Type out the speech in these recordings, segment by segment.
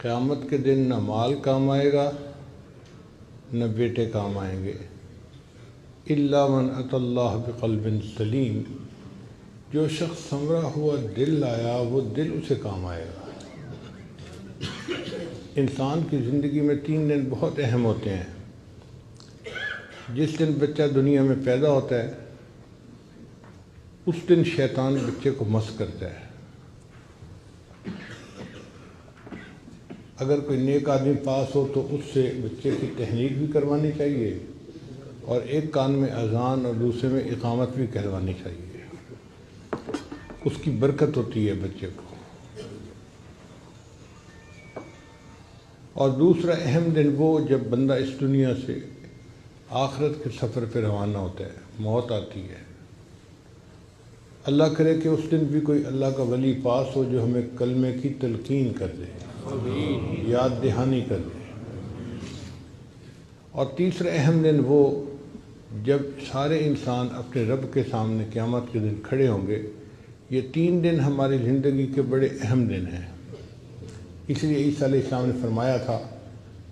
قیامت کے دن نہ مال کام آئے گا نہ بیٹے کام آئیں گے، الا من اتی اللہ بقلب سلیم، جو شخص سنورا ہوا دل لایا وہ دل اسے کام آئے گا۔ انسان کی زندگی میں 3 دن بہت اہم ہوتے ہیں۔ جس دن بچہ دنیا میں پیدا ہوتا ہے اس دن شیطان بچے کو مس کرتا ہے۔ اگر کوئی نیک آدمی پاس ہو تو اس سے بچے کی تحنیک بھی کروانی چاہیے اور ایک کان میں اذان اور دوسرے میں اقامت بھی کہلوانی چاہیے، اس کی برکت ہوتی ہے بچے کو۔ اور دوسرا اہم دن وہ جب بندہ اس دنیا سے آخرت کے سفر پہ روانہ ہوتا ہے، موت آتی ہے۔ اللہ کرے کہ اس دن بھی کوئی اللہ کا ولی پاس ہو جو ہمیں کلمے کی تلقین کر دے، یاد دہانی کر دے۔ اور تیسرا اہم دن وہ جب سارے انسان اپنے رب کے سامنے قیامت کے دن کھڑے ہوں گے۔ یہ 3 دن ہماری زندگی کے بڑے اہم دن ہیں۔ اس لیے عیسیٰ علیہ السلام نے فرمایا تھا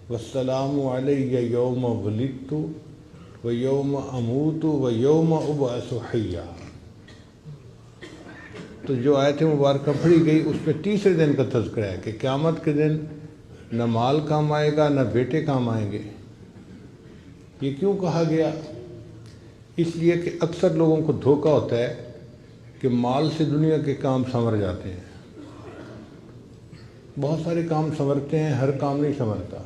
والسلام علیہ یوم ولدت و یوم اموت و یوم ابعث حیا۔ تو جو آیت مبارکہ پڑھی گئی اس میں تیسرے دن کا تذکرہ ہے کہ قیامت کے دن نہ مال کام آئے گا نہ بیٹے کام آئیں گے۔ یہ کیوں کہا گیا؟ اس لیے کہ اکثر لوگوں کو دھوکہ ہوتا ہے کہ مال سے دنیا کے کام سنور جاتے ہیں۔ بہت سارے کام سنورتے ہیں، ہر کام نہیں سنورتا۔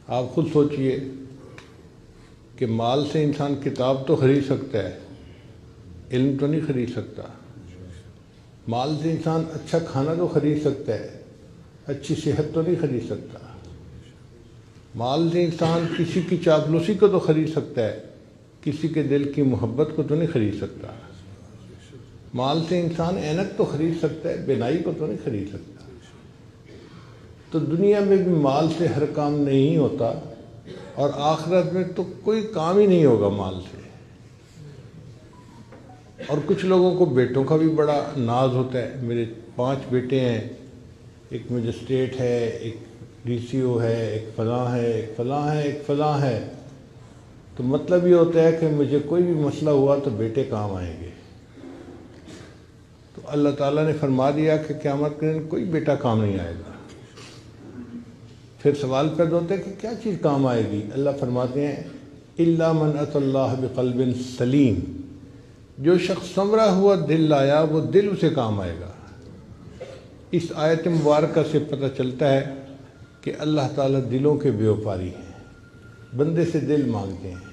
آپ خود سوچئے کہ مال سے انسان کتاب تو خرید سکتا ہے، علم تو نہیں خرید سکتا۔ مال سے انسان اچھا کھانا تو خرید سکتا ہے، اچھی صحت تو نہیں خرید سکتا۔ مال سے انسان کسی کی چاپلوسی کو تو خرید سکتا ہے، کسی کے دل کی محبت کو تو نہیں خرید سکتا۔ مال سے انسان اینک تو خرید سکتا ہے، بینائی کو تو نہیں خرید سکتا۔ تو دنیا میں بھی مال سے ہر کام نہیں ہوتا، اور آخرت میں تو کوئی کام ہی نہیں ہوگا مال سے۔ اور کچھ لوگوں کو بیٹوں کا بھی بڑا ناز ہوتا ہے۔ میرے 5 بیٹے ہیں، ایک مجسٹریٹ ہے، ایک ڈی سی او ہے، ایک فلاں ہے، ایک فلاں ہے، ایک فلاں ہے۔ تو مطلب یہ ہوتا ہے کہ مجھے کوئی بھی مسئلہ ہوا تو بیٹے کام آئیں گے۔ تو اللہ تعالیٰ نے فرما دیا کہ قیامت کے دن کوئی بیٹا کام نہیں آئے گا۔ پھر سوال پیدا ہوتا ہے کہ کیا چیز کام آئے گی؟ اللہ فرماتے ہیں الا من اتی اللہ بقلب سلیم، جو شخص سنورا ہوا دل لایا وہ دل اسے کام آئے گا۔ اس آیت مبارکہ سے پتہ چلتا ہے کہ اللہ تعالیٰ دلوں کے بیوپاری ہیں، بندے سے دل مانگتے ہیں۔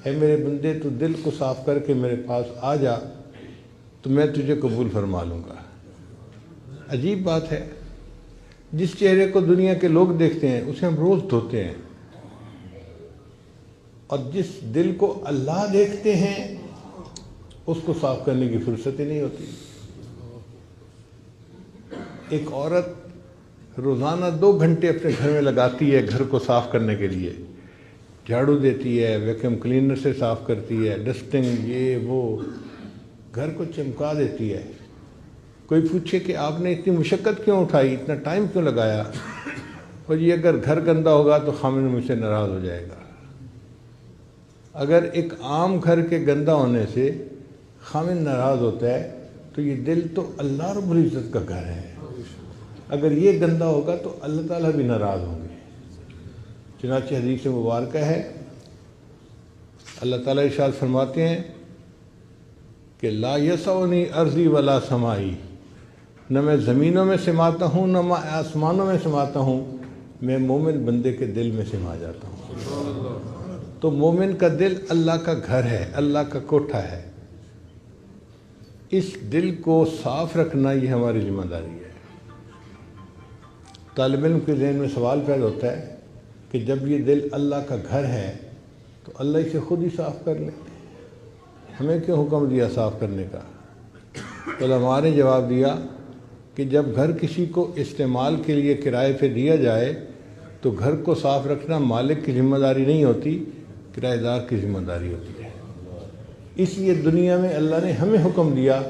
اے میرے بندے تو دل کو صاف کر کے میرے پاس آ جا تو میں تجھے قبول فرما لوں گا۔ عجیب بات ہے، جس چہرے کو دنیا کے لوگ دیکھتے ہیں اسے ہم روز دھوتے ہیں، اور جس دل کو اللہ دیکھتے ہیں اس کو صاف کرنے کی فرصت ہی نہیں ہوتی۔ ایک عورت روزانہ 2 گھنٹے اپنے گھر میں لگاتی ہے گھر کو صاف کرنے کے لیے، جھاڑو دیتی ہے، ویکیوم کلینر سے صاف کرتی ہے، ڈسٹنگ، یہ وہ، گھر کو چمکا دیتی ہے۔ کوئی پوچھے کہ آپ نے اتنی مشقت کیوں اٹھائی، اتنا ٹائم کیوں لگایا؟ اور یہ اگر گھر گندا ہوگا تو خامن مجھ سے ناراض ہو جائے گا۔ اگر ایک عام گھر کے گندا ہونے سے خامن ناراض ہوتا ہے تو یہ دل تو اللہ رب العزت کا گھر ہے، اگر یہ گندا ہوگا تو اللہ تعالیٰ بھی ناراض ہوں گے۔ چنانچہ حدیث مبارکہ ہے، اللہ تعالیٰ ارشاد فرماتے ہیں کہ لا یسعنی ارضی ولا سمائی، نہ میں زمینوں میں سماتا ہوں نہ میں آسمانوں میں سماتا ہوں، میں مومن بندے کے دل میں سما جاتا ہوں۔ تو مومن کا دل اللہ کا گھر ہے، اللہ کا کوٹھا ہے۔ اس دل کو صاف رکھنا یہ ہماری ذمہ داری ہے۔ طالب علم کے ذہن میں سوال پیدا ہوتا ہے کہ جب یہ دل اللہ کا گھر ہے تو اللہ اسے خود ہی صاف کر لے، ہمیں کیوں حکم دیا صاف کرنے کا؟ علماء نے جواب دیا کہ جب گھر کسی کو استعمال کے لیے کرائے پہ دیا جائے تو گھر کو صاف رکھنا مالک کی ذمہ داری نہیں ہوتی، کرایہ دار کی ذمہ داری ہوتی ہے۔ اس لیے دنیا میں اللہ نے ہمیں حکم دیا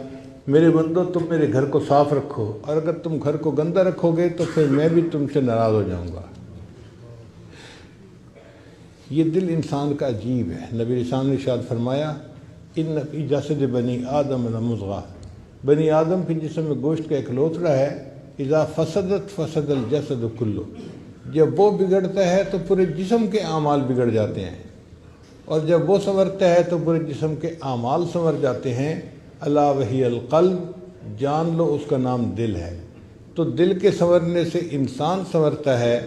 میرے بندو تم میرے گھر کو صاف رکھو، اور اگر تم گھر کو گندہ رکھو گے تو پھر میں بھی تم سے ناراض ہو جاؤں گا۔ یہ دل انسان کا عجیب ہے۔ نبی علیہ السلام نے ارشاد فرمایا ان فی جسد بنی آدم لمضغہ، بنی آدم کے جسم میں گوشت کا ایک لوتھڑا ہے، اذا فسدت فسد الجسد کلو، جب وہ بگڑتا ہے تو پورے جسم کے اعمال بگڑ جاتے ہیں، اور جب وہ سنورتا ہے تو پورے جسم کے اعمال سنور جاتے ہیں۔ الا وہی القلب، جان لو اس کا نام دل ہے۔ تو دل کے سنورنے سے انسان سنورتا ہے،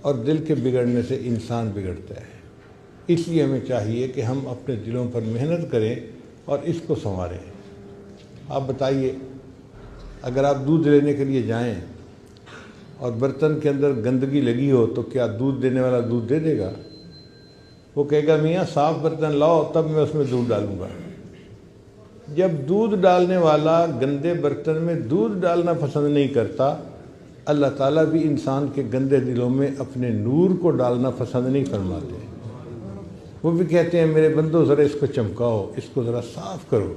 اور دل کے بگڑنے سے انسان بگڑتا ہے۔ اس لیے ہمیں چاہیے کہ ہم اپنے دلوں پر محنت کریں اور اس کو سنواریں۔ آپ بتائیے، اگر آپ دودھ لینے کے لیے جائیں اور برتن کے اندر گندگی لگی ہو تو کیا دودھ دینے والا دودھ دے دے گا؟ وہ کہے گا میاں صاف برتن لاؤ تب میں اس میں دودھ ڈالوں گا۔ جب دودھ ڈالنے والا گندے برتن میں دودھ ڈالنا پسند نہیں کرتا، اللہ تعالیٰ بھی انسان کے گندے دلوں میں اپنے نور کو ڈالنا پسند نہیں فرماتے۔ وہ بھی کہتے ہیں میرے بندو ذرا اس کو چمکاؤ، اس کو ذرا صاف کرو۔